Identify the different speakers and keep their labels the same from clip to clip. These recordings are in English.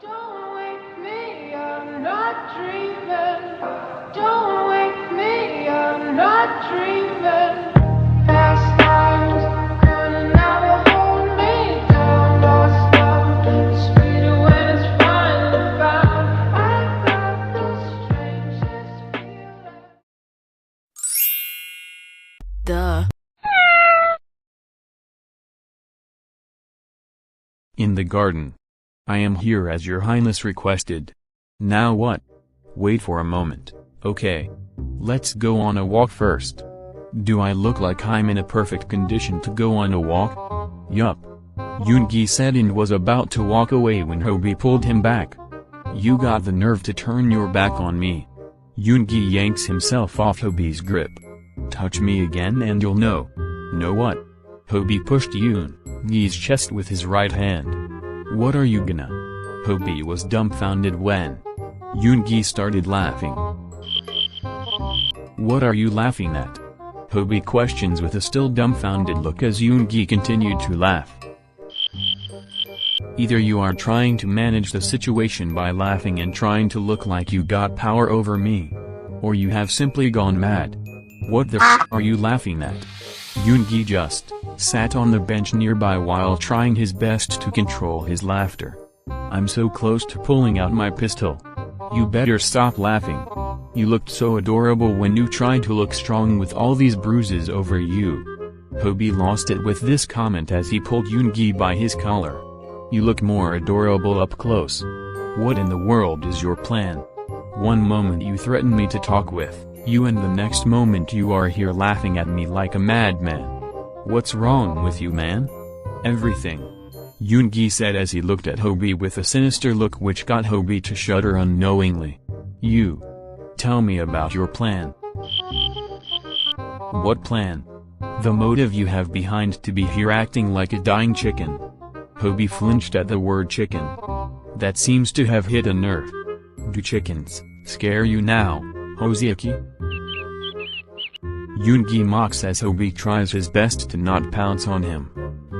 Speaker 1: Don't wake me, I'm not dreaming. Don't wake me, I'm not dreaming. Past times couldn't never hold me down. Lost love, sweeter when it's finally found. I got the strangest feeling.
Speaker 2: Duh.
Speaker 3: In the garden. I am here as your highness requested. Now what? Wait for a moment, okay? Let's go on a walk first. Do I look like I'm in a perfect condition to go on a walk? Yup. Yoongi said and was about to walk away when Hobi pulled him back. You got the nerve to turn your back on me. Yoongi yanks himself off Hobi's grip. Touch me again and you'll know. Know what? Hobi pushed Yoongi's chest with his right hand. What are you gonna? Hobi was dumbfounded when Yoongi started laughing. What are you laughing at? Hobi questions with a still dumbfounded look as Yoongi continued to laugh. Either you are trying to manage the situation by laughing and trying to look like you got power over me, or you have simply gone mad. What the f are you laughing at? Yoongi just sat on the bench nearby while trying his best to control his laughter. I'm so close to pulling out my pistol. You better stop laughing. You looked so adorable when you tried to look strong with all these bruises over you. Hobi lost it with this comment as he pulled Yoongi by his collar. You look more adorable up close. What in the world is your plan? One moment you threaten me to talk with you and the next moment you are here laughing at me like a madman. What's wrong with you, man? Everything. Yoongi said as he looked at Hobi with a sinister look which got Hobi to shudder unknowingly. You. Tell me about your plan. What plan? The motive you have behind to be here acting like a dying chicken. Hobi flinched at the word chicken. That seems to have hit a nerve. Do chickens scare you now, Hoseok? Yoongi mocks as Hobi tries his best to not pounce on him.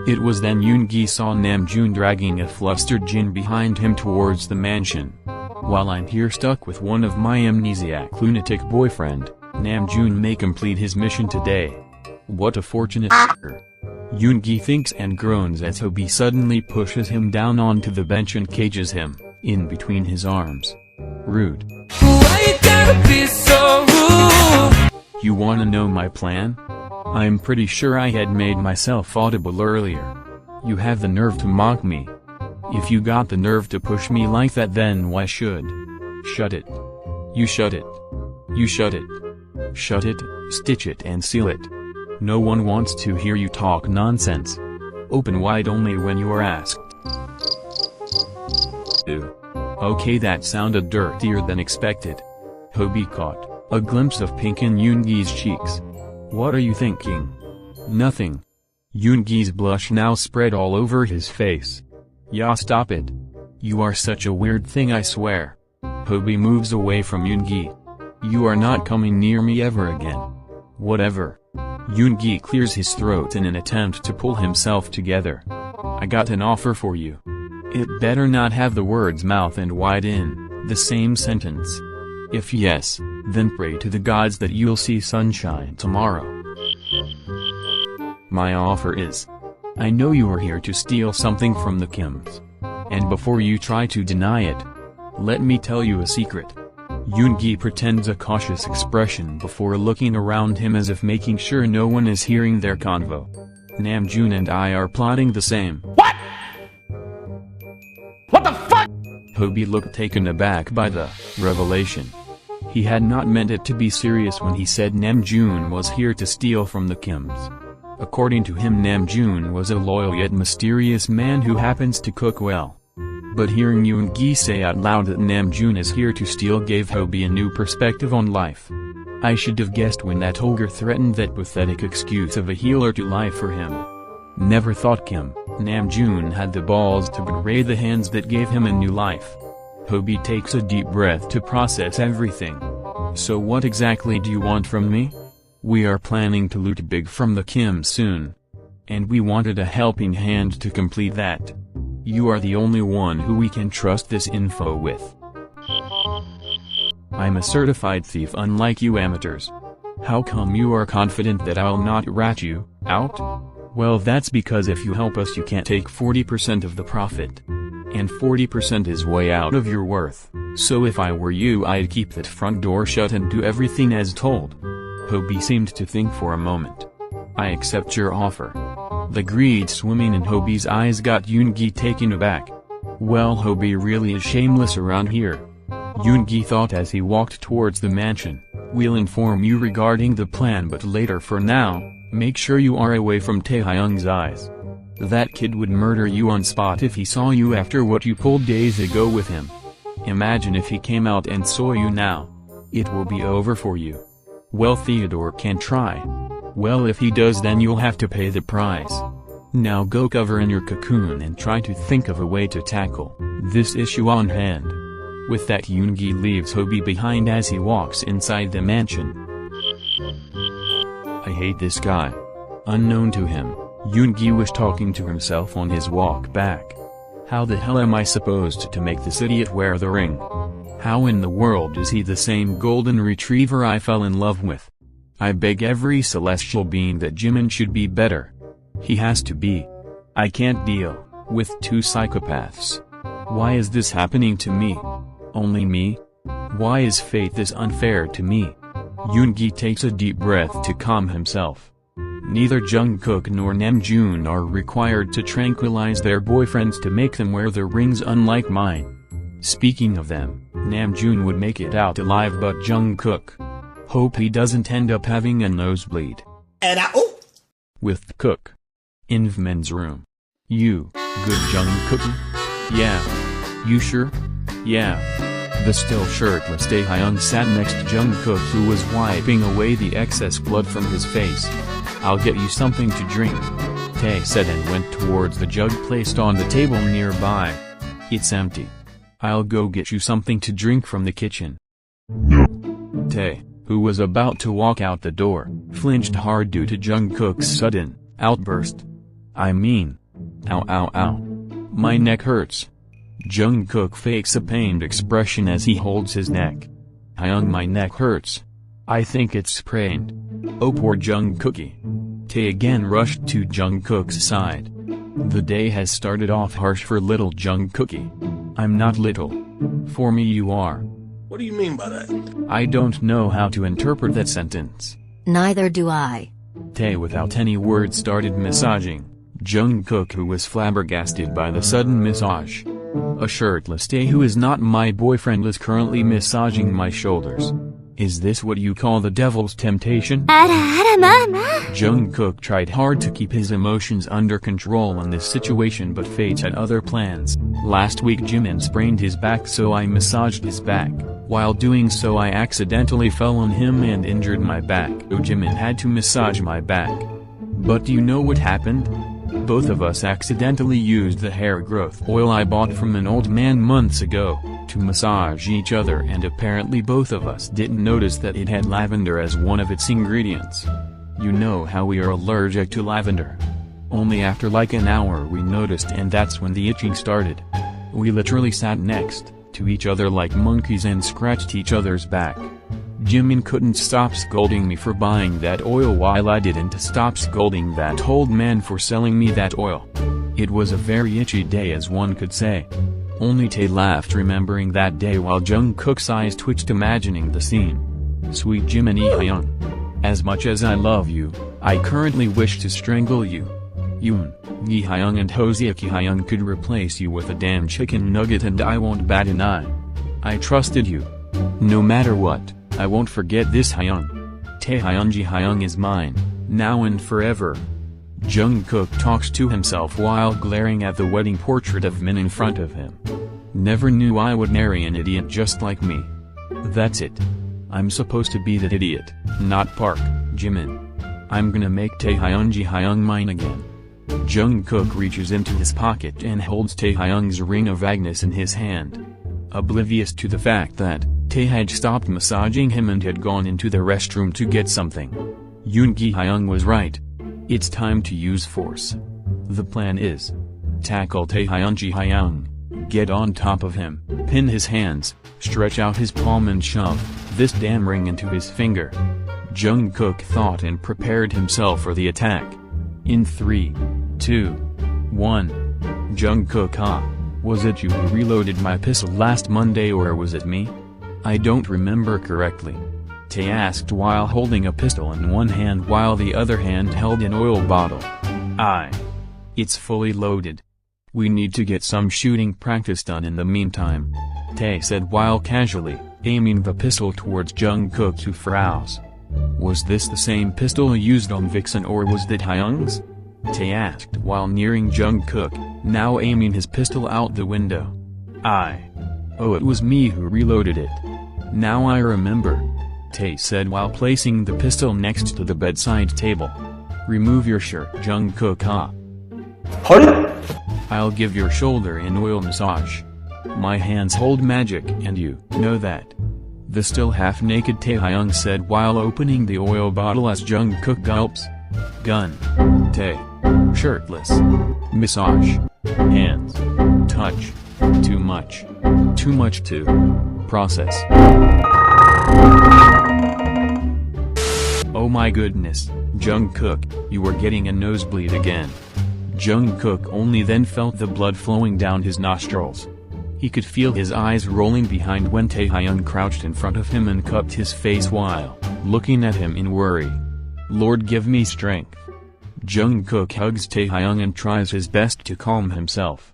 Speaker 3: It was then Yoongi saw Namjoon dragging a flustered Jin behind him towards the mansion. While I'm here stuck with one of my amnesiac lunatic boyfriend, Namjoon may complete his mission today. What a fortunate f***er. Yoongi thinks and groans as Hobi suddenly pushes him down onto the bench and cages him in between his arms. Rude.
Speaker 2: Why you gotta be so rude?
Speaker 3: You wanna know my plan? I'm pretty sure I had made myself audible earlier. You have the nerve to mock me. If you got the nerve to push me like that, then why should? Shut it. You shut it. You shut it. Shut it, stitch it and seal it. No one wants to hear you talk nonsense. Open wide only when you are asked. Ew. Okay, that sounded dirtier than expected. Hobi caught a glimpse of pink in Yoongi's cheeks. What are you thinking? Nothing. Yoongi's blush now spread all over his face. Yeah, stop it. You are such a weird thing, I swear. Hobi moves away from Yoongi. You are not coming near me ever again. Whatever. Yoongi clears his throat in an attempt to pull himself together. I got an offer for you. It better not have the words mouth and wide in the same sentence. If yes, then pray to the gods that you'll see sunshine tomorrow. My offer is, I know you are here to steal something from the Kims. And before you try to deny it, let me tell you a secret. Yoongi pretends a cautious expression before looking around him as if making sure no one is hearing their convo. Namjoon and I are plotting the same.
Speaker 4: What? What the fuck?
Speaker 3: Hobi looked taken aback by the revelation. He had not meant it to be serious when he said Namjoon was here to steal from the Kims. According to him, Namjoon was a loyal yet mysterious man who happens to cook well. But hearing Yoongi say out loud that Namjoon is here to steal gave Hobi a new perspective on life. I should have guessed when that ogre threatened that pathetic excuse of a healer to lie for him. Never thought Namjoon had the balls to betray the hands that gave him a new life. Hobi takes a deep breath to process everything. So what exactly do you want from me? We are planning to loot big from the Kim soon. And we wanted a helping hand to complete that. You are the only one who we can trust this info with. I'm a certified thief unlike you amateurs. How come you are confident that I'll not rat you out? Well, that's because if you help us you can't take 40% of the profit. And 40% is way out of your worth. So if I were you I'd keep that front door shut and do everything as told. Hobie seemed to think for a moment. I accept your offer. The greed swimming in Hobie's eyes got Yoongi taken aback. Well, Hobie really is shameless around here. Yoongi thought as he walked towards the mansion. We'll inform you regarding the plan, but later. For now, make sure you are away from Taehyung's eyes. That kid would murder you on spot if he saw you after what you pulled days ago with him. Imagine if he came out and saw you now. It will be over for you. Well, Theodore can try. Well, if he does then you'll have to pay the price. Now go cover in your cocoon and try to think of a way to tackle this issue on hand. With that, Yoongi leaves Hobie behind as he walks inside the mansion. I hate this guy. Unknown to him, Yoongi was talking to himself on his walk back. How the hell am I supposed to make this idiot wear the ring? How in the world is he the same golden retriever I fell in love with? I beg every celestial being that Jimin should be better. He has to be. I can't deal with two psychopaths. Why is this happening to me? Only me? Why is fate this unfair to me? Yoongi takes a deep breath to calm himself. Neither Jungkook nor Namjoon are required to tranquilize their boyfriends to make them wear the rings, unlike mine. Speaking of them, Namjoon would make it out alive, but Jungkook. Hope he doesn't end up having a nosebleed. With Cook. In Vmen's room. You, good Jungkook? Yeah. You sure? Yeah. The still shirtless Taehyung sat next to Jungkook, who was wiping away the excess blood from his face. I'll get you something to drink, Tae said and went towards the jug placed on the table nearby. It's empty. I'll go get you something to drink from the kitchen. Tae, who was about to walk out the door, flinched hard due to Jungkook's sudden outburst. I mean, ow ow ow. My neck hurts. Jungkook fakes a pained expression as he holds his neck. Hyung, my neck hurts. I think it's sprained. Oh, poor Jungkookie. Tae again rushed to Jungkook's side. The day has started off harsh for little Jungkookie. I'm not little. For me you are.
Speaker 4: What do you mean by that?
Speaker 3: I don't know how to interpret that sentence.
Speaker 5: Neither do I.
Speaker 3: Tae without any words started massaging Jungkook, who was flabbergasted by the sudden massage. A shirtless Tae who is not my boyfriend is currently massaging my shoulders. Is this what you call the devil's temptation? Jungkook tried hard to keep his emotions under control in this situation, but fate had other plans. Last week Jimin sprained his back, so I massaged his back. While doing so I accidentally fell on him and injured my back, so Jimin had to massage my back. But do you know what happened? Both of us accidentally used the hair growth oil I bought from an old man months ago to massage each other, and apparently both of us didn't notice that it had lavender as one of its ingredients. You know how we are allergic to lavender. Only after like an hour we noticed, and that's when the itching started. We literally sat next to each other like monkeys and scratched each other's back. Jimin couldn't stop scolding me for buying that oil, while I didn't stop scolding that old man for selling me that oil. It was a very itchy day, as one could say. Only Tae laughed remembering that day, while Jungkook's eyes twitched imagining the scene. Sweet Jimin Hyung. As much as I love you, I currently wish to strangle you. Yoon, Hyung and Hoseok Hyung could replace you with a damn chicken nugget and I won't bat an eye. I trusted you. No matter what, I won't forget this. Hyung. Taehyung Hyung is mine, now and forever. Jungkook talks to himself while glaring at the wedding portrait of Min in front of him. Never knew I would marry an idiot just like me. That's it. I'm supposed to be that idiot, not Park Jimin. I'm gonna make Taehyung Hyung mine again. Jungkook reaches into his pocket and holds Taehyung's ring of Agnes in his hand. Oblivious to the fact that Tae had stopped massaging him and had gone into the restroom to get something. Yoon Hyung was right. It's time to use force. The plan is Tackle Taehyung. Get on top of him, pin his hands, stretch out his palm and shove this damn ring into his finger. Jungkook thought and prepared himself for the attack. In 3, 2, 1. Jungkook, was it you who reloaded my pistol last Monday or was it me? I don't remember correctly. Tae asked while holding a pistol in one hand while the other hand held an oil bottle. It's fully loaded. We need to get some shooting practice done in the meantime, Tae said while casually aiming the pistol towards Jungkook to froze. Was this the same pistol used on Vixen or was that Taehyung's? Tae asked while nearing Jungkook, now aiming his pistol out the window. Oh, it was me who reloaded it. Now I remember, Tae said while placing the pistol next to the bedside table. Remove your shirt, Jungkook. I'll give your shoulder an oil massage. My hands hold magic and you know that. The still half-naked Taehyung said while opening the oil bottle as Jungkook gulps. Gun. Tae. Shirtless. Massage. Hands. Touch. Too much. Too much to process. Oh my goodness, Jungkook, you were getting a nosebleed again. Jungkook only then felt the blood flowing down his nostrils. He could feel his eyes rolling behind when Taehyung crouched in front of him and cupped his face while looking at him in worry. Lord give me strength. Jungkook hugs Taehyung and tries his best to calm himself.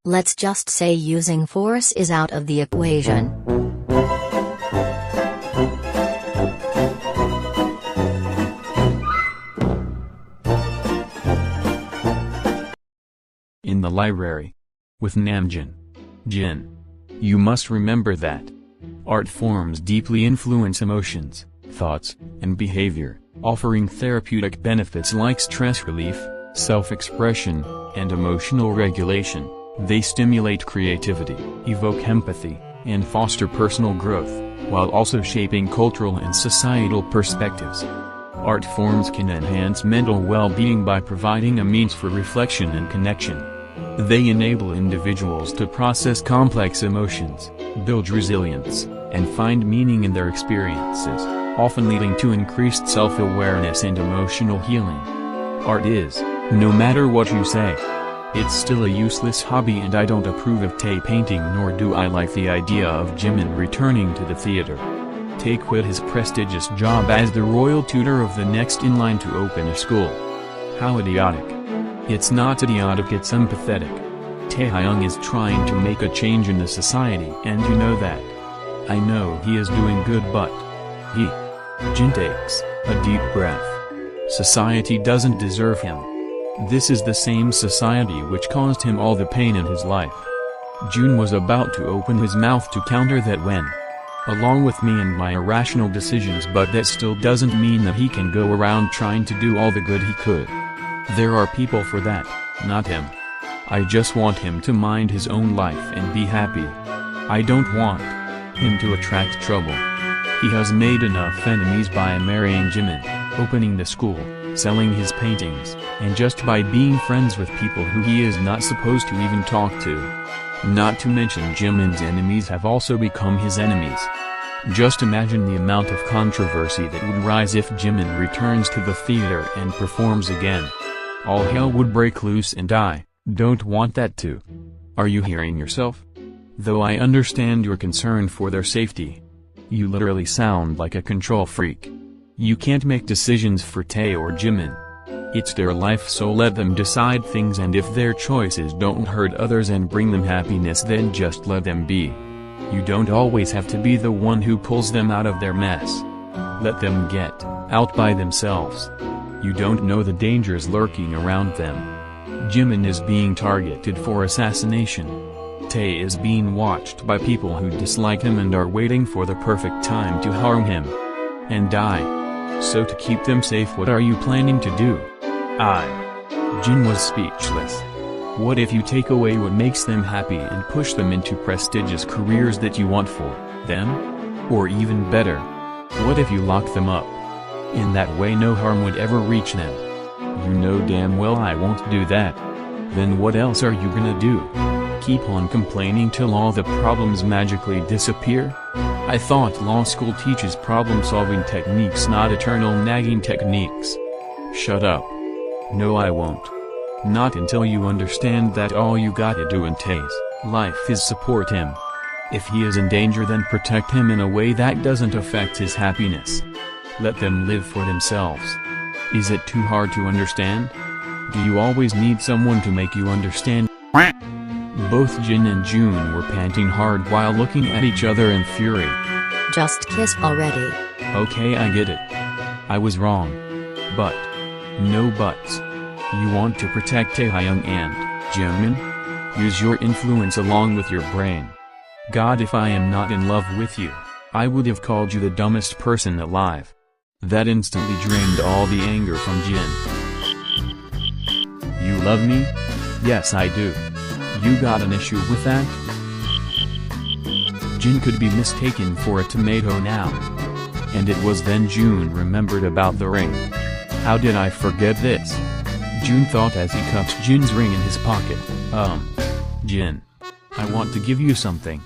Speaker 5: Let's just say using force is out of the equation.
Speaker 3: In the library. With Namjoon. Jin. You must remember that art forms deeply influence emotions, thoughts, and behavior, offering therapeutic benefits like stress relief, self-expression, and emotional regulation. They stimulate creativity, evoke empathy, and foster personal growth, while also shaping cultural and societal perspectives. Art forms can enhance mental well-being by providing a means for reflection and connection. They enable individuals to process complex emotions, build resilience, and find meaning in their experiences, often leading to increased self-awareness and emotional healing. Art is, no matter what you say, it's still a useless hobby, and I don't approve of Tae painting, nor do I like the idea of Jimin returning to the theater. Tae quit his prestigious job as the royal tutor of the next in line to open a school. How idiotic. It's not idiotic, it's empathetic. Taehyung is trying to make a change in the society, and you know that. I know he is doing good, but Jin takes a deep breath. Society doesn't deserve him. This is the same society which caused him all the pain in his life. Jun was about to open his mouth to counter that when, along with me and my irrational decisions, but that still doesn't mean that he can go around trying to do all the good he could. There are people for that, not him. I just want him to mind his own life and be happy. I don't want him to attract trouble. He has made enough enemies by marrying Jimin, opening the school, selling his paintings, and just by being friends with people who he is not supposed to even talk to. Not to mention Jimin's enemies have also become his enemies. Just imagine the amount of controversy that would rise if Jimin returns to the theater and performs again. All hell would break loose, and I don't want that too. Are you hearing yourself? Though I understand your concern for their safety. You literally sound like a control freak. You can't make decisions for Tae or Jimin. It's their life, so let them decide things, and if their choices don't hurt others and bring them happiness, then just let them be. You don't always have to be the one who pulls them out of their mess. Let them get out by themselves. You don't know the dangers lurking around them. Jimin is being targeted for assassination. Tae is being watched by people who dislike him and are waiting for the perfect time to harm him. And die. So to keep them safe, what are you planning to do? Jin was speechless. What if you take away what makes them happy and push them into prestigious careers that you want for them? Or even better, what if you lock them up? In that way no harm would ever reach them. You know damn well I won't do that. Then what else are you gonna do? Keep on complaining till all the problems magically disappear? I thought law school teaches problem-solving techniques, not eternal nagging techniques. Shut up. No, I won't. Not until you understand that all you gotta do in Tae's life is support him. If he is in danger, then protect him in a way that doesn't affect his happiness. Let them live for themselves. Is it too hard to understand? Do you always need someone to make you understand? Both Jin and June were panting hard while looking at each other in fury.
Speaker 5: Just kiss already.
Speaker 3: Okay, I get it. I was wrong. But. No buts. You want to protect Taehyung and Jimin? Use your influence along with your brain. God, if I am not in love with you, I would have called you the dumbest person alive. That instantly drained all the anger from Jin. You love me? Yes, I do. You got an issue with that? Jin could be mistaken for a tomato now. And it was then June remembered about the ring. How did I forget this? June thought as he cupped Jin's ring in his pocket. Jin. I want to give you something.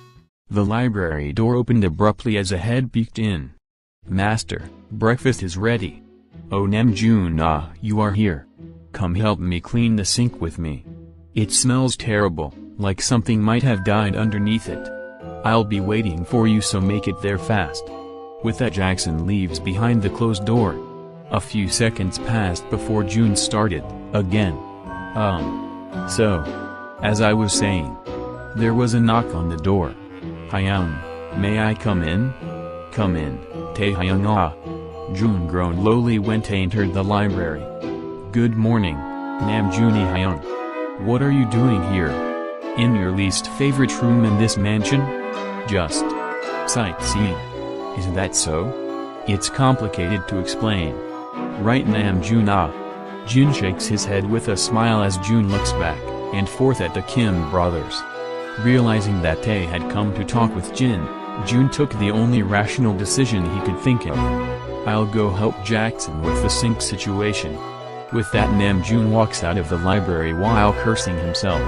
Speaker 3: The library door opened abruptly as a head peeked in. Master, breakfast is ready. Oh, Namjoon, you are here. Come help me clean the sink with me. It smells terrible, like something might have died underneath it. I'll be waiting for you, so make it there fast. With that, Jackson leaves behind the closed door. A few seconds passed before June started, again. So. As I was saying. There was a knock on the door. Taehyung, may I come in? Come in, Taehyung. June groaned lowly when Tae entered the library. Good morning, Namjoon Hyung. What are you doing here? In your least favorite room in this mansion? Just sightseeing. Is that so? It's complicated to explain. Right, Namjoon? Jin shakes his head with a smile as June looks back and forth at the Kim brothers. Realizing that Tae had come to talk with Jin, June took the only rational decision he could think of. I'll go help Jackson with the sink situation. With that, Namjoon walks out of the library while cursing himself.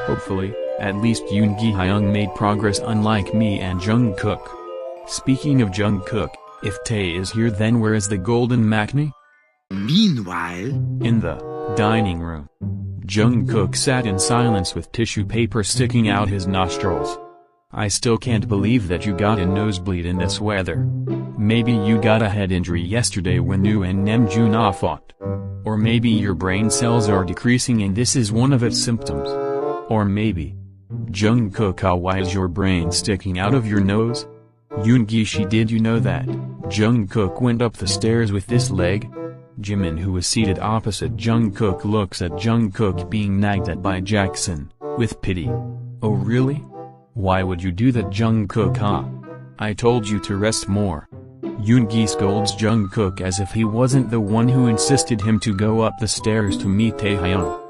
Speaker 3: Hopefully, at least Yoongi Hyung made progress, unlike me and Jungkook. Speaking of Jungkook, if Tae is here, then where is the golden maknae?
Speaker 6: Meanwhile,
Speaker 3: in the dining room, Jungkook sat in silence with tissue paper sticking out his nostrils. I still can't believe that you got a nosebleed in this weather. Maybe you got a head injury yesterday when you and Namjoon fought. Or maybe your brain cells are decreasing and this is one of its symptoms. Or maybe, Jungkook, why is your brain sticking out of your nose? Yoongi, did you know that Jungkook went up the stairs with this leg? Jimin, who was seated opposite Jungkook, looks at Jungkook being nagged at by Jackson, with pity. Oh really? Why would you do that, Jungkook? I told you to rest more. Yoongi scolds Jungkook as if he wasn't the one who insisted him to go up the stairs to meet Taehyung.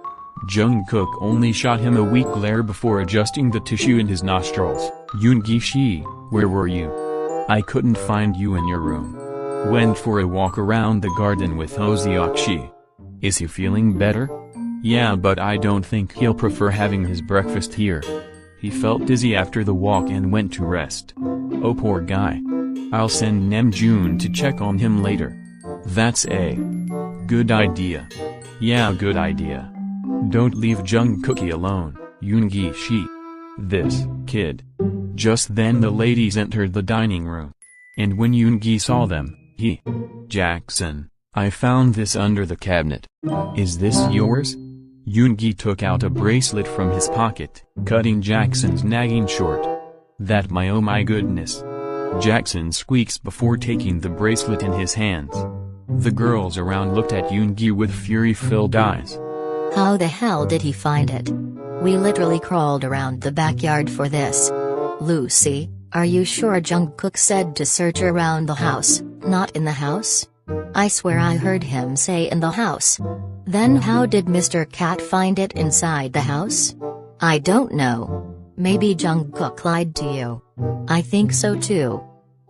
Speaker 3: Jungkook only shot him a weak glare before adjusting the tissue in his nostrils. Yoongi, where were you? I couldn't find you in your room. Went for a walk around the garden with Hoseok. Is he feeling better? Yeah, but I don't think he'll prefer having his breakfast here. He felt dizzy after the walk and went to rest. Oh, poor guy. I'll send Namjoon to check on him later. That's a good idea. Yeah, good idea. Don't leave Jungkook alone, Yoongi. This kid. Just then the ladies entered the dining room. And when Yoongi saw them, Jackson, I found this under the cabinet. Is this yours? Yoongi took out a bracelet from his pocket, cutting Jackson's nagging short. That oh my goodness. Jackson squeaks before taking the bracelet in his hands. The girls around looked at Yoongi with fury-filled eyes.
Speaker 5: How the hell did he find it? We literally crawled around the backyard for this. Lucy, are you sure Jungkook said to search around the house, not in the house? I swear I heard him say in the house. Then how did Mr. Cat find it inside the house? I don't know. Maybe Jungkook lied to you. I think so too.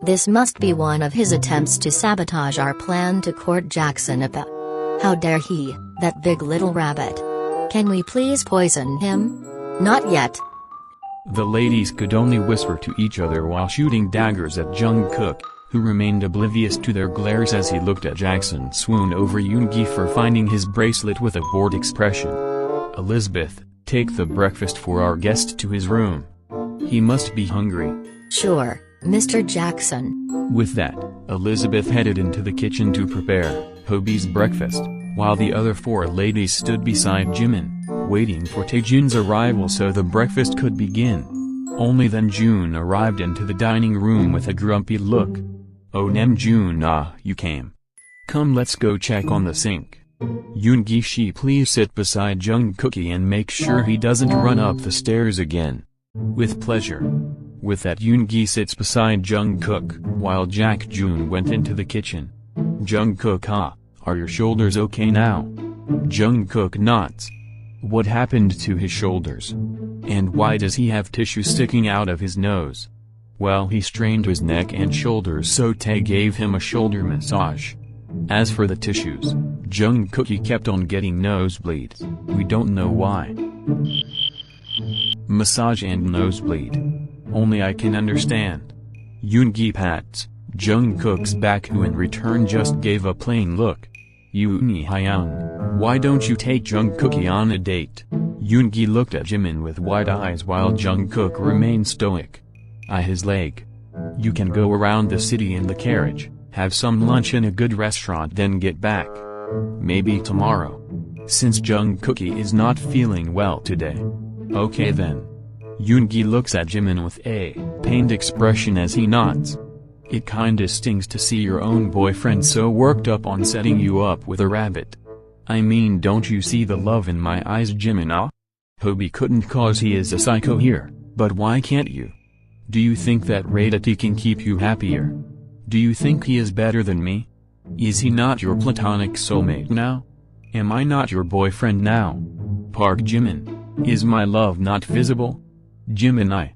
Speaker 5: This must be one of his attempts to sabotage our plan to court Jackson. How dare he, That big little rabbit. Can we please poison him? Not yet.
Speaker 3: The ladies could only whisper to each other while shooting daggers at Jungkook, who remained oblivious to their glares as he looked at Jackson swoon over Yoongi for finding his bracelet with a bored expression. Elizabeth, take the breakfast for our guest to his room. He must be hungry.
Speaker 5: Sure, Mr. Jackson.
Speaker 3: With that, Elizabeth headed into the kitchen to prepare Hobie's breakfast, while the other four ladies stood beside Jimin, waiting for Taejun's arrival so the breakfast could begin. Only then June arrived into the dining room with a grumpy look. Oh Namjoon, you came. Come, let's go check on the sink. Yoongi, please sit beside Jungkook and make sure he doesn't run up the stairs again. With pleasure. With that, Yoongi sits beside Jungkook, while Jun went into the kitchen. Jungkook, are your shoulders okay now? Jungkook nods. What happened to his shoulders? And why does he have tissue sticking out of his nose? Well, he strained his neck and shoulders, so Tae gave him a shoulder massage. As for the tissues, Jungkook kept on getting nosebleeds. We don't know why. Massage and nosebleed. Only I can understand. Yoongi pats Jungkook's back, who in return just gave a plain look. Yoongi, why don't you take Jungkook on a date? Yoongi looked at Jimin with wide eyes while Jungkook remained stoic. His leg. You can go around the city in the carriage, have some lunch in a good restaurant, then get back. Maybe tomorrow. Since Jungkook is not feeling well today. Okay then. Yoongi looks at Jimin with a pained expression as he nods. It kinda stings to see your own boyfriend so worked up on setting you up with a rabbit. I mean, don't you see the love in my eyes, Jimin? Hobie couldn't cause he is a psycho here, but why can't you? Do you think that Raditya can keep you happier? Do you think he is better than me? Is he not your platonic soulmate now? Am I not your boyfriend now? Park Jimin. Is my love not visible? Jimin.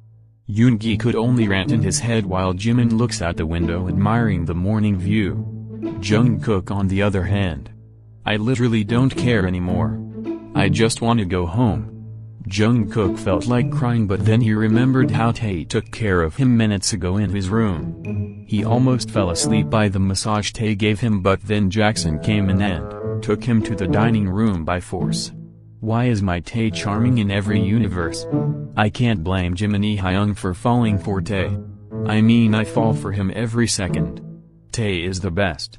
Speaker 3: Yoongi could only rant in his head while Jimin looks out the window admiring the morning view. Jungkook on the other hand. I literally don't care anymore. I just want to go home. Jungkook felt like crying, but then he remembered how Tae took care of him minutes ago in his room. He almost fell asleep by the massage Tae gave him, but then Jackson came in and took him to the dining room by force. Why is my Tae charming in every universe? I can't blame Jimin Hyung for falling for Tae. I mean, I fall for him every second. Tae is the best.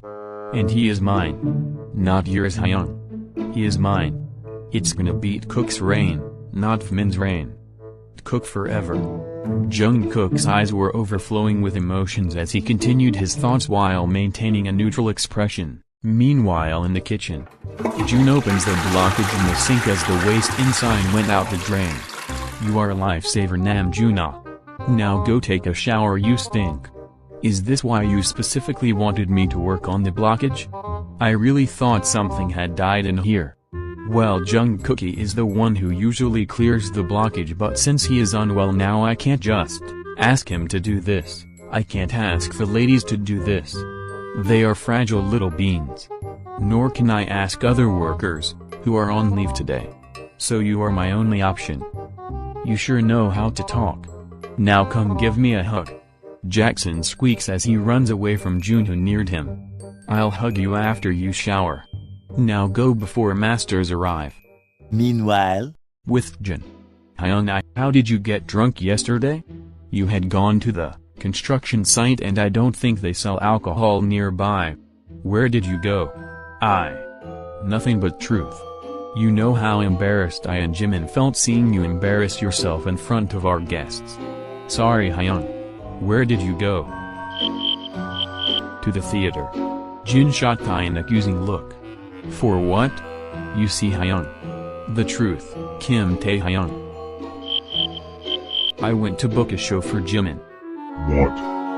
Speaker 3: And he is mine. Not yours, Hyung. He is mine. It's gonna beat Cook's reign, not Vmin's reign. Cook forever. Jungkook's eyes were overflowing with emotions as he continued his thoughts while maintaining a neutral expression. Meanwhile, in the kitchen, Jun opens the blockage in the sink as the waste inside went out the drain. You are a lifesaver, Namjoon. Now go take a shower, you stink. Is this why you specifically wanted me to work on the blockage? I really thought something had died in here. Well, Jungkook is the one who usually clears the blockage, but since he is unwell now, I can't just ask him to do this. I can't ask the ladies to do this. They are fragile little beings. Nor can I ask other workers, who are on leave today. So you are my only option. You sure know how to talk. Now come give me a hug. Jackson squeaks as he runs away from Jun, who neared him. I'll hug you after you shower. Now go before masters arrive.
Speaker 6: Meanwhile,
Speaker 3: With Jin. Hyung, how did you get drunk yesterday? You had gone to the construction site and I don't think they sell alcohol nearby. Where did you go? Nothing but truth. You know how embarrassed I and Jimin felt seeing you embarrass yourself in front of our guests. Sorry, Hyung. Where did you go? To the theater. Jin shot Tae an accusing look. For what? You see, Hyung. The truth, Kim Taehyung. I went to book a show for Jimin.
Speaker 7: What?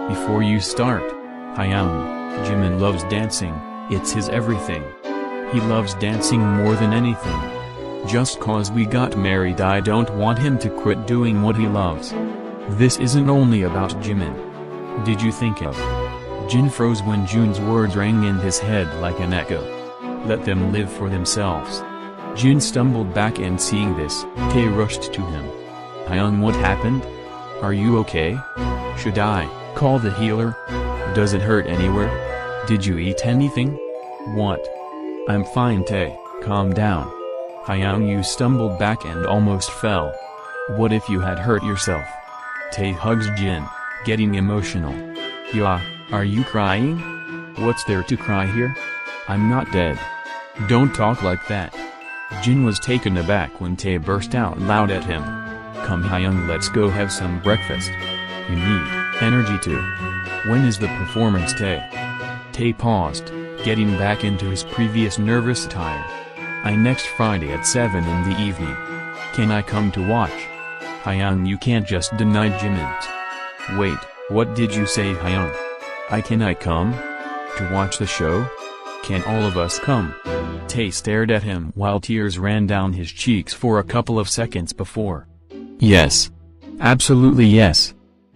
Speaker 3: Before you start, Hyung, Jimin loves dancing, it's his everything. He loves dancing more than anything. Just cause we got married I don't want him to quit doing what he loves. This isn't only about Jimin. Did you think of? Jin froze when Jun's words rang in his head like an echo. Let them live for themselves. Jin stumbled back and seeing this, Tae rushed to him. Hyung, what happened? Are you okay? Should I call the healer? Does it hurt anywhere? Did you eat anything? What? I'm fine, Tae, calm down. Hyung, you stumbled back and almost fell. What if you had hurt yourself? Tae hugs Jin, getting emotional. Yeah, are you crying? What's there to cry here? I'm not dead. Don't talk like that. Jin was taken aback when Tae burst out loud at him. Come Hyung, let's go have some breakfast. You need energy too. When is the performance, Tae? Tae paused, getting back into his previous nervous attire. Next Friday at 7 in the evening. Can I come to watch? Hyung, you can't just deny Jimin's. Wait, what did you say, Hyung? Can I come? To watch the show? Can all of us come? Tae stared at him while tears ran down his cheeks for a couple of seconds before. Yes. Absolutely yes.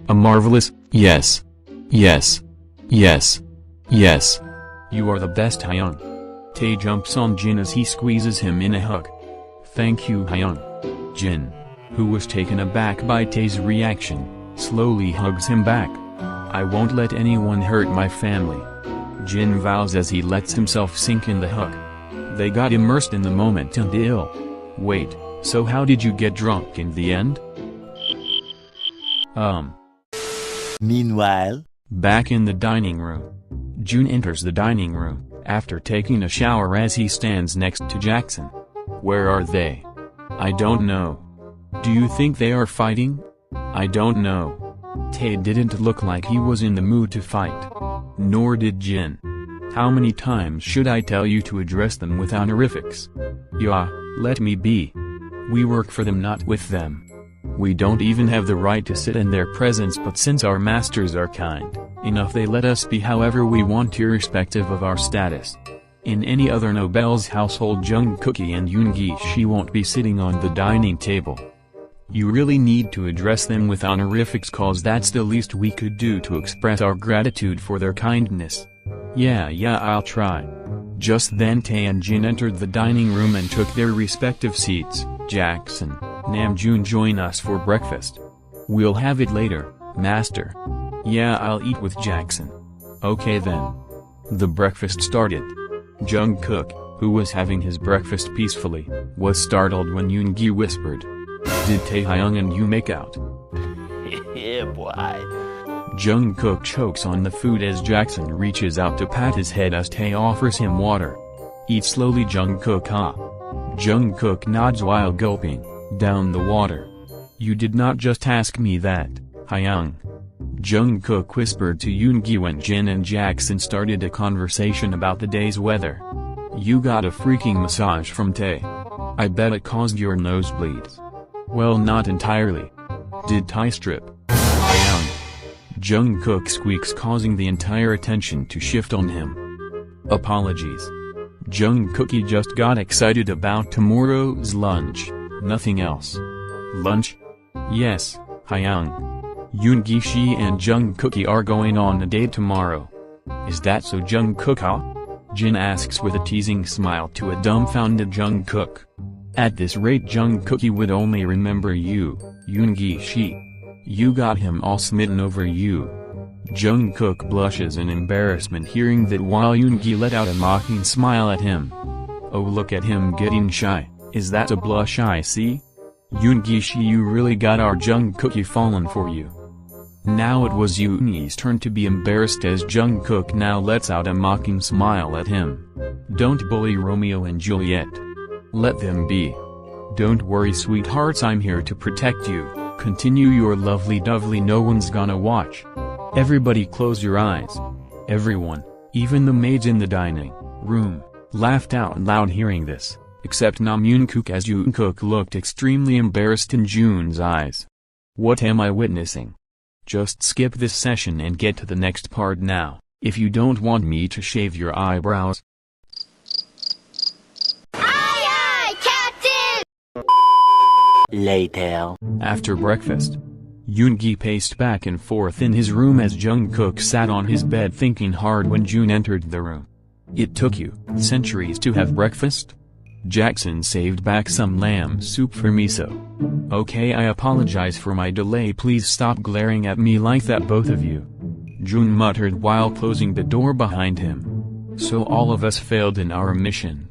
Speaker 3: A marvelous, yes. Yes. Yes. Yes. You are the best, Hyung. Tae jumps on Jin as he squeezes him in a hug. Thank you, Hyung. Jin, who was taken aback by Tae's reaction, slowly hugs him back. I won't let anyone hurt my family. Jin vows as he lets himself sink in the hug. They got immersed in the moment until... Wait, so how did you get drunk in the end?
Speaker 6: Meanwhile,
Speaker 3: back in the dining room. Jun enters the dining room, after taking a shower as he stands next to Jackson. Where are they? I don't know. Do you think they are fighting? I don't know. Tae didn't look like he was in the mood to fight. Nor did Jin. How many times should I tell you to address them with honorifics? Yeah, let me be. We work for them, not with them. We don't even have the right to sit in their presence, but since our masters are kind enough, they let us be however we want irrespective of our status. In any other noble's household, Jungkook and Yoongi won't be sitting on the dining table. You really need to address them with honorifics, cause that's the least we could do to express our gratitude for their kindness. Yeah, I'll try. Just then Tae and Jin entered the dining room and took their respective seats. Jackson, Namjoon, join us for breakfast. We'll have it later, master. Yeah, I'll eat with Jackson. Okay then. The breakfast started. Jungkook, who was having his breakfast peacefully, was startled when Yoongi whispered, "Did Taehyung and you make out?"
Speaker 6: yeah boy.
Speaker 3: Jungkook chokes on the food as Jackson reaches out to pat his head as Tae offers him water. Eat slowly, Jungkook. Jungkook nods while gulping down the water. You did not just ask me that, Hyung. Jungkook whispered to Yoongi when Jin and Jackson started a conversation about the day's weather. You got a freaking massage from Tae. I bet it caused your nosebleeds. Well, not entirely. Did Tae strip? Hyung. Jungkook squeaks, causing the entire attention to shift on him. Apologies. Jungkook just got excited about tomorrow's lunch, nothing else. Lunch? Yes, Hyung. Yoongi and Jungkook are going on a date tomorrow. Is that so, Jungkook? Jin asks with a teasing smile to a dumbfounded Jungkook. At this rate, Jungkook would only remember you, Yoongi. You got him all smitten over you. Jungkook blushes in embarrassment hearing that while Yoongi let out a mocking smile at him. Oh, look at him getting shy. Is that a blush I see? Yoongi, you really got our Jungkook fallen for you. Now it was Yoongi's turn to be embarrassed as Jungkook now lets out a mocking smile at him. Don't bully Romeo and Juliet. Let them be. Don't worry, sweethearts, I'm here to protect you. Continue your lovely dovely, no one's gonna watch. Everybody close your eyes. Everyone, even the maids in the dining room, laughed out loud hearing this, except Namjoon, as Jungkook looked extremely embarrassed in Jun's eyes. What am I witnessing? Just skip this session and get to the next part now, if you don't want me to shave your eyebrows.
Speaker 8: Aye, Captain!
Speaker 6: Later.
Speaker 3: After breakfast, Yoongi paced back and forth in his room as Jungkook sat on his bed thinking hard when Jun entered the room. It took you centuries to have breakfast? Jackson saved back some lamb soup for me, so. Okay, I apologize for my delay. Please stop glaring at me like that, both of you. Jun muttered while closing the door behind him. So all of us failed in our mission.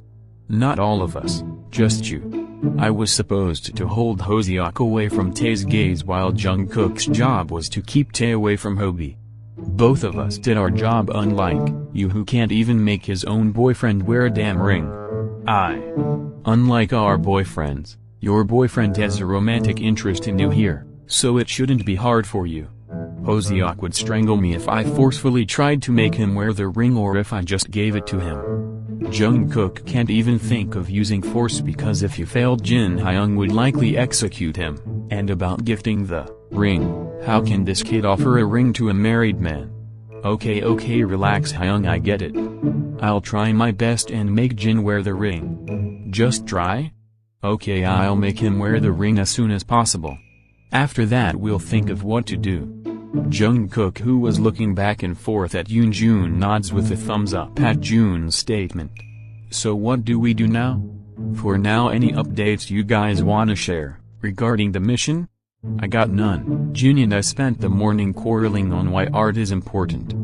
Speaker 3: Not all of us, just you. I was supposed to hold Hoseok away from Tae's gaze while Jungkook's job was to keep Tae away from Hobie. Both of us did our job, unlike you, who can't even make his own boyfriend wear a damn ring. Unlike our boyfriends, your boyfriend has a romantic interest in you here, so it shouldn't be hard for you. Hoseok would strangle me if I forcefully tried to make him wear the ring or if I just gave it to him. Jungkook can't even think of using force because if he failed, Jin Hyung would likely execute him. And about gifting the ring, how can this kid offer a ring to a married man? Okay, relax Hyung, I get it. I'll try my best and make Jin wear the ring. Just try? Okay, I'll make him wear the ring as soon as possible. After that we'll think of what to do. Jungkook, who was looking back and forth at Jun, nods with a thumbs up at Jun's statement. So what do we do now? For now, any updates you guys wanna share regarding the mission? I got none. Jin and I spent the morning quarreling on why art is important.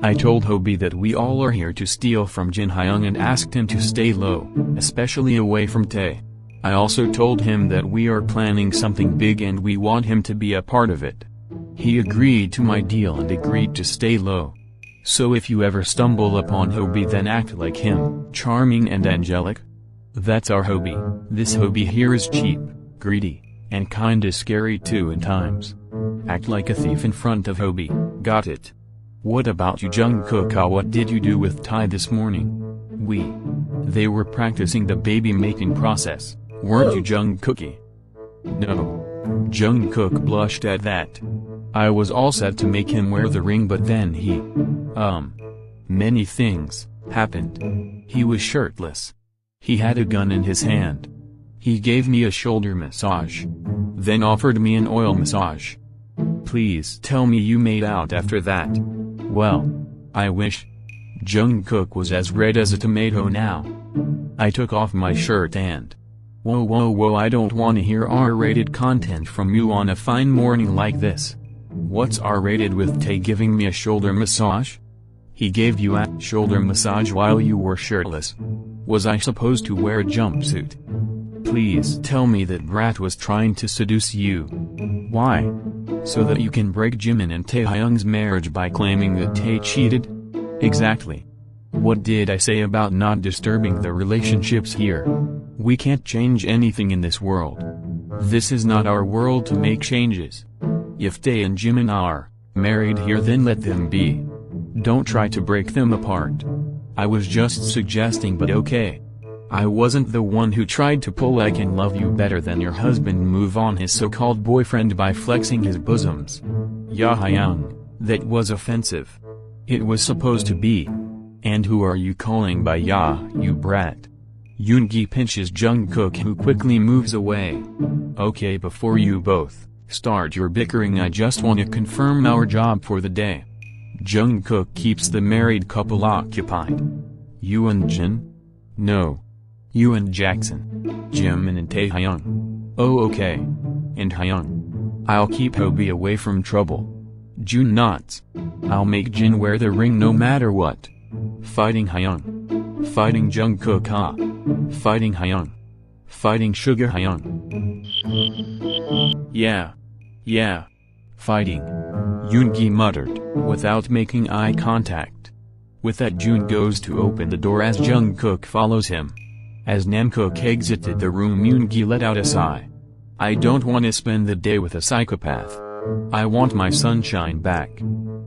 Speaker 3: I told Hobie that we all are here to steal from Jin Hyung and asked him to stay low, especially away from Tae. I also told him that we are planning something big and we want him to be a part of it. He agreed to my deal and agreed to stay low. So if you ever stumble upon Hobie, then act like him, charming and angelic. That's our Hobie. This Hobie here is cheap, greedy, and kinda scary too at times. Act like a thief in front of Hobie, got it? What about you, Jungkook? What did you do with Tae this morning? They were practicing the baby making process, weren't you, Jungkookie? No. Jungkook blushed at that. I was all set to make him wear the ring, but then many things happened. He was shirtless. He had a gun in his hand. He gave me a shoulder massage. Then offered me an oil massage. Please tell me you made out after that. Well, I wish. Jungkook was as red as a tomato now. I took off my shirt and... Whoa, I don't wanna hear R-rated content from you on a fine morning like this. What's R-rated with Tae giving me a shoulder massage? He gave you a shoulder massage while you were shirtless. Was I supposed to wear a jumpsuit? Please tell me that Brat was trying to seduce you. Why? So that you can break Jimin and Taehyung's marriage by claiming that Tae cheated? Exactly. What did I say about not disturbing the relationships here? We can't change anything in this world. This is not our world to make changes. If Tae and Jimin are married here, then let them be. Don't try to break them apart. I was just suggesting, but okay. I wasn't the one who tried to pull "I can love you better than your husband" move on his so-called boyfriend by flexing his bosoms. Ya Hyung, that was offensive. It was supposed to be. And who are you calling by ya, you brat? Yoongi pinches Jungkook, who quickly moves away. Okay, before you both start your bickering, I just wanna confirm our job for the day. Jungkook keeps the married couple occupied. You and Jin? No. You and Jackson. Jimin and Taehyung. Oh okay. And Hyung. I'll keep Hobie away from trouble. Jun nods. I'll make Jin wear the ring no matter what. Fighting Hyung. Fighting Jungkook. Fighting Hyung. Fighting Sugar Hyung. Yeah. Fighting. Yoongi muttered, without making eye contact. With that, Jun goes to open the door as Jungkook follows him. As Namjoon exited the room, Yoongi let out a sigh. I don't want to spend the day with a psychopath. I want my sunshine back.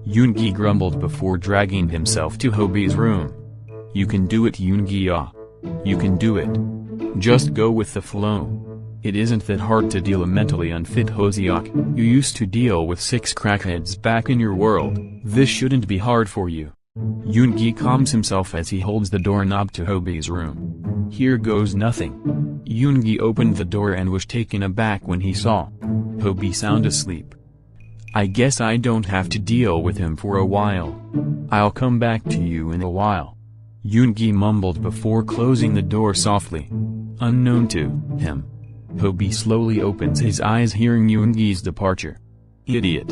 Speaker 3: Yoongi grumbled before dragging himself to Hobie's room. You can do it, Yoongi. You can do it. Just go with the flow. It isn't that hard to deal a mentally unfit Hoseok. You used to deal with 6 crackheads back in your world. This shouldn't be hard for you. Yoongi calms himself as he holds the doorknob to Hobie's room. Here goes nothing. Yoongi opened the door and was taken aback when he saw Hobie sound asleep. I guess I don't have to deal with him for a while. I'll come back to you in a while. Yoongi mumbled before closing the door softly. Unknown to him, Hobie slowly opens his eyes hearing Yoongi's departure. Idiot.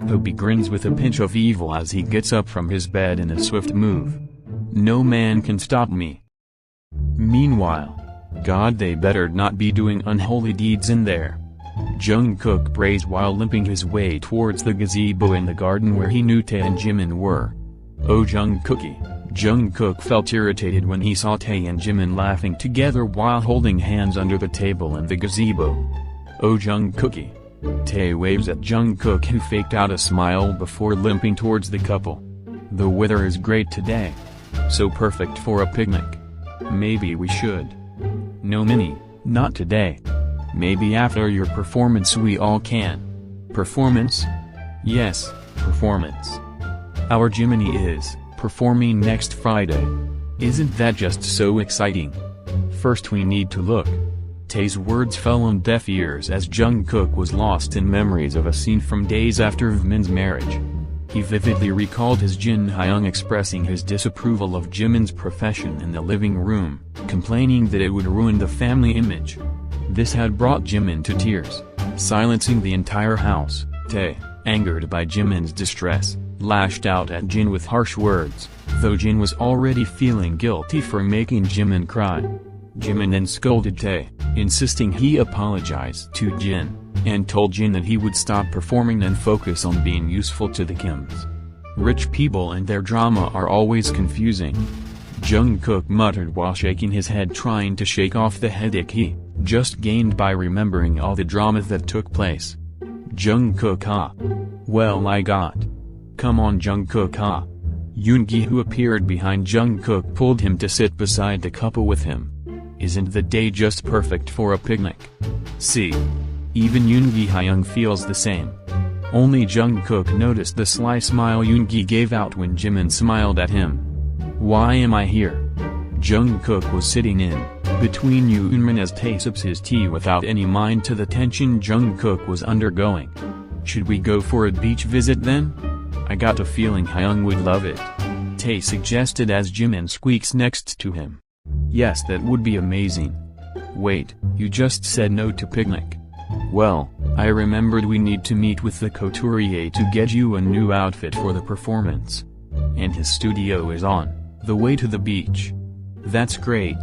Speaker 3: Hobie grins with a pinch of evil as he gets up from his bed in a swift move. No man can stop me. Meanwhile, God, they better not be doing unholy deeds in there. Jungkook prays while limping his way towards the gazebo in the garden where he knew Tae and Jimin were. Oh Jungkookie. Jungkook felt irritated when he saw Tae and Jimin laughing together while holding hands under the table in the gazebo. Oh Jungkookie. Tae waves at Jungkook, who faked out a smile before limping towards the couple. The weather is great today. So perfect for a picnic. Maybe we should. No Minnie, not today. Maybe after your performance we all can. Performance? Yes, performance. Our Jiminy is performing next Friday. Isn't that just so exciting? First we need to look. Tae's words fell on deaf ears as Jungkook was lost in memories of a scene from days after Vmin's marriage. He vividly recalled his Jin Hyung expressing his disapproval of Jimin's profession in the living room, complaining that it would ruin the family image. This had brought Jimin to tears, silencing the entire house. Tae, angered by Jimin's distress, lashed out at Jin with harsh words, though Jin was already feeling guilty for making Jimin cry. Jimin then scolded Tae, insisting he apologize to Jin, and told Jin that he would stop performing and focus on being useful to the Kims. Rich people and their drama are always confusing. Jungkook muttered while shaking his head, trying to shake off the headache he just gained by remembering all the drama that took place. Jungkook, well, I got. Come on Jungkook, Yoongi, who appeared behind Jungkook, pulled him to sit beside the couple with him. Isn't the day just perfect for a picnic? See? Even Yoongi Hyung feels the same. Only Jungkook noticed the sly smile Yoongi gave out when Jimin smiled at him. Why am I here? Jungkook was sitting in between Yoonmin as Tae sips his tea without any mind to the tension Jungkook was undergoing. Should we go for a beach visit then? I got a feeling Hyung would love it. Tae suggested as Jimin squeaks next to him. Yes, that would be amazing. Wait, you just said no to picnic. Well, I remembered we need to meet with the couturier to get you a new outfit for the performance. And his studio is on the way to the beach. That's great.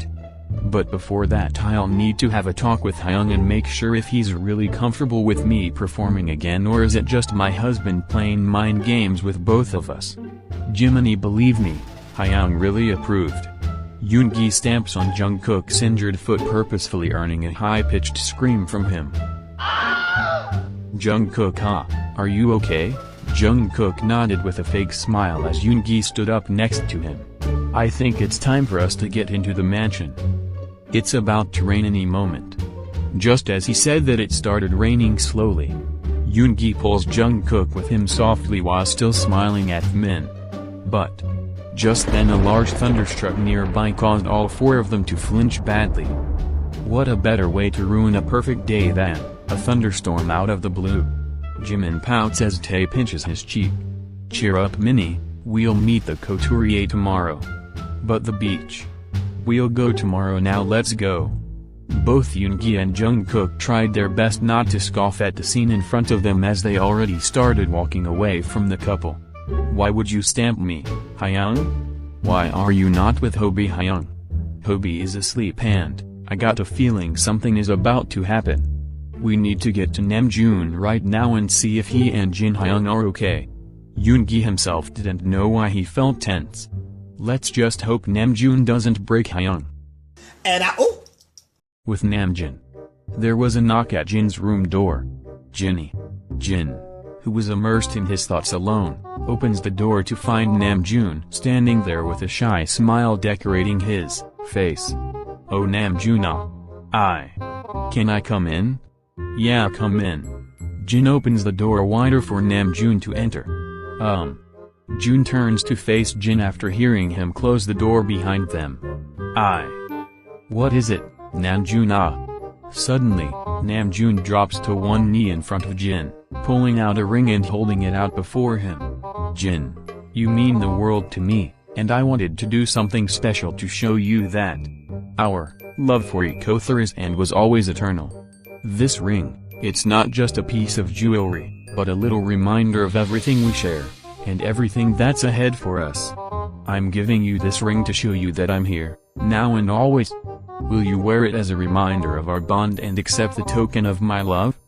Speaker 3: But before that I'll need to have a talk with Hyung and make sure if he's really comfortable with me performing again, or is it just my husband playing mind games with both of us? Jiminy, believe me, Hyung really approved. Yoongi stamps on Jungkook's injured foot, purposefully earning a high-pitched scream from him. Jungkook, are you okay? Jungkook nodded with a fake smile as Yoongi stood up next to him. I think it's time for us to get into the mansion. It's about to rain any moment. Just as he said that, it started raining slowly. Yoongi pulls Jungkook with him softly while still smiling at Min. But just then a large thunderstruck nearby caused all four of them to flinch badly. What a better way to ruin a perfect day than a thunderstorm out of the blue. Jimin pouts as Tae pinches his cheek. Cheer up Minnie, we'll meet the couturier tomorrow. But the beach? We'll go tomorrow, now let's go. Both Yoongi and Jungkook tried their best not to scoff at the scene in front of them as they already started walking away from the couple. Why would you stamp me, Hyung? Why are you not with Hobie Hyung? Hobie is asleep and I got a feeling something is about to happen. We need to get to Namjoon right now and see if he and Jin Hyung are okay. Yoongi himself didn't know why he felt tense. Let's just hope Namjoon doesn't break Hyung. With Namjoon, there was a knock at Jin's room door. Jin, who was immersed in his thoughts alone, opens the door to find Namjoon standing there with a shy smile decorating his face. Oh Namjoon, can I come in? Yeah, come in. Jin opens the door wider for Namjoon to enter. Jun turns to face Jin after hearing him close the door behind them. What is it, Namjoon? Suddenly, Namjoon drops to one knee in front of Jin, pulling out a ring and holding it out before him. Jin, you mean the world to me. And I wanted to do something special to show you that our love for each other is and was always eternal. This ring, it's not just a piece of jewelry, but a little reminder of everything we share, and everything that's ahead for us. I'm giving you this ring to show you that I'm here, now and always. Will you wear it as a reminder of our bond and accept the token of my love?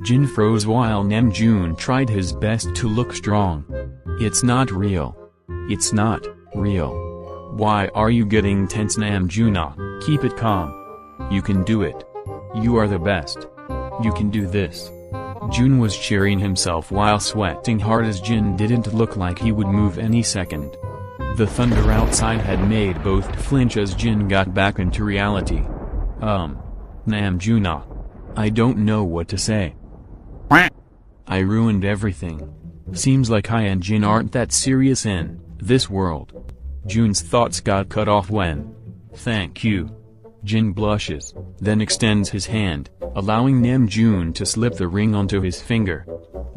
Speaker 3: Jin froze while Namjoon tried his best to look strong. It's not real. It's not real. Why are you getting tense, Namjoon? Keep it calm. You can do it. You are the best. You can do this. Jun was cheering himself while sweating hard as Jin didn't look like he would move any second. The thunder outside had made both flinch as Jin got back into reality. Namjoon. I don't know what to say. I ruined everything. Seems like I and Jin aren't that serious in this world. Jun's thoughts got cut off when. Thank you. Jin blushes, then extends his hand, allowing Namjoon to slip the ring onto his finger.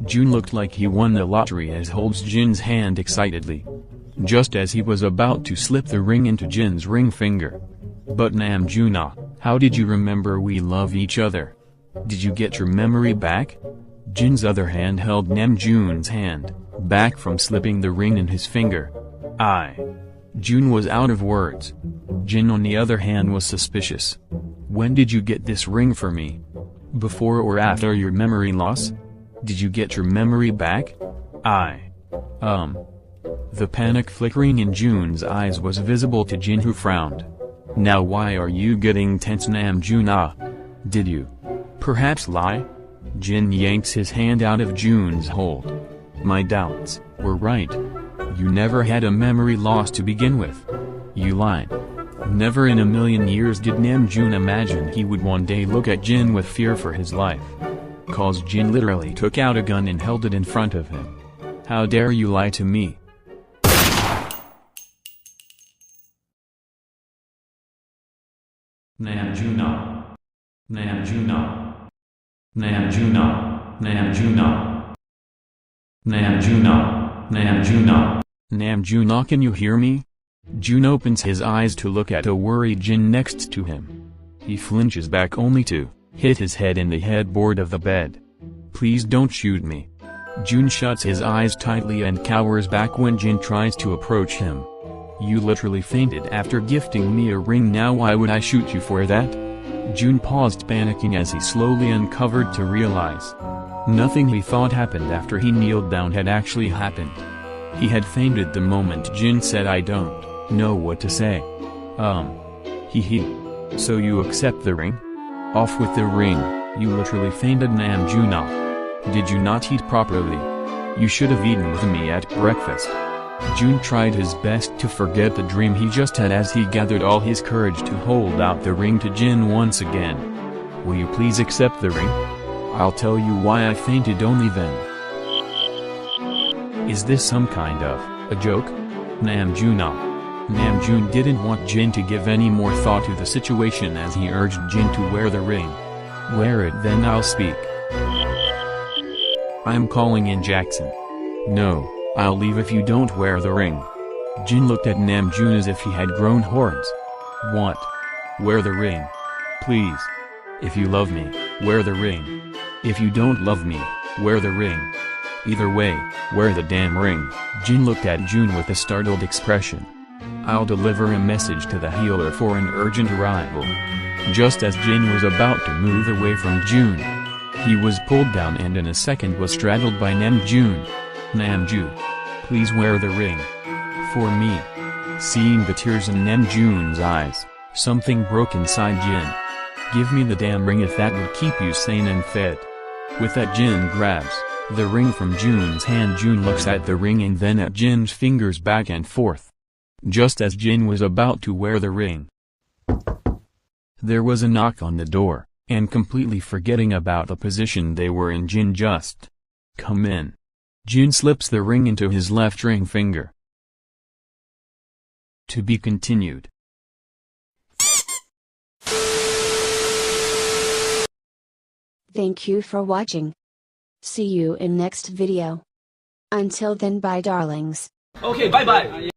Speaker 3: Jun looked like he won the lottery as holds Jin's hand excitedly. Just as he was about to slip the ring into Jin's ring finger. But Namjoon, how did you remember we love each other? Did you get your memory back? Jin's other hand held Namjoon's hand, back from slipping the ring in his finger. Jun was out of words. Jin on the other hand was suspicious. When did you get this ring for me? Before or after your memory loss? Did you get your memory back? The panic flickering in Jun's eyes was visible to Jin, who frowned. Now why are you getting tense, Namjoon? Did you perhaps lie? Jin yanks his hand out of Jun's hold. My doubts were right. You never had a memory loss to begin with. You lied. Never in a million years did Namjoon imagine he would one day look at Jin with fear for his life. Cause Jin literally took out a gun and held it in front of him. How dare you lie to me? Namjoon. Namjoon. Namjoon. Namjoon. Namjoon. Namjoon. Namjoon, can you hear me? Jun opens his eyes to look at a worried Jin next to him. He flinches back only to hit his head in the headboard of the bed. Please don't shoot me. Jun shuts his eyes tightly and cowers back when Jin tries to approach him. You literally fainted after gifting me a ring, now why would I shoot you for that? Jun paused, panicking as he slowly uncovered to realize nothing he thought happened after he kneeled down had actually happened. He had fainted the moment Jin said I don't know what to say. So you accept the ring? Off with the ring, you literally fainted, Namjoon. Did you not eat properly? You should have eaten with me at breakfast. Jun tried his best to forget the dream he just had as he gathered all his courage to hold out the ring to Jin once again. Will you please accept the ring? I'll tell you why I fainted only then. Is this some kind of a joke? Namjoon. Namjoon didn't want Jin to give any more thought to the situation as he urged Jin to wear the ring. Wear it, then I'll speak. I'm calling in Jackson. No, I'll leave if you don't wear the ring. Jin looked at Namjoon as if he had grown horns. What? Wear the ring. Please. If you love me, wear the ring. If you don't love me, wear the ring. Either way, wear the damn ring. Jin looked at Jun with a startled expression. I'll deliver a message to the healer for an urgent arrival. Just as Jin was about to move away from Jun, he was pulled down and in a second was straddled by Namjoon. Namjoon, please wear the ring. For me. Seeing the tears in Namjoon's eyes, something broke inside Jin. Give me the damn ring if that would keep you sane and fed. With that, Jin grabs the ring from Jun's hand. Jun looks at the ring and then at Jin's fingers back and forth. Just as Jin was about to wear the ring, there was a knock on the door, and completely forgetting about the position they were in, Jin just come in. Jin slips the ring into his left ring finger. To be continued.
Speaker 9: Thank you for watching. See you in next video. Until then, bye darlings.
Speaker 2: Okay, bye bye.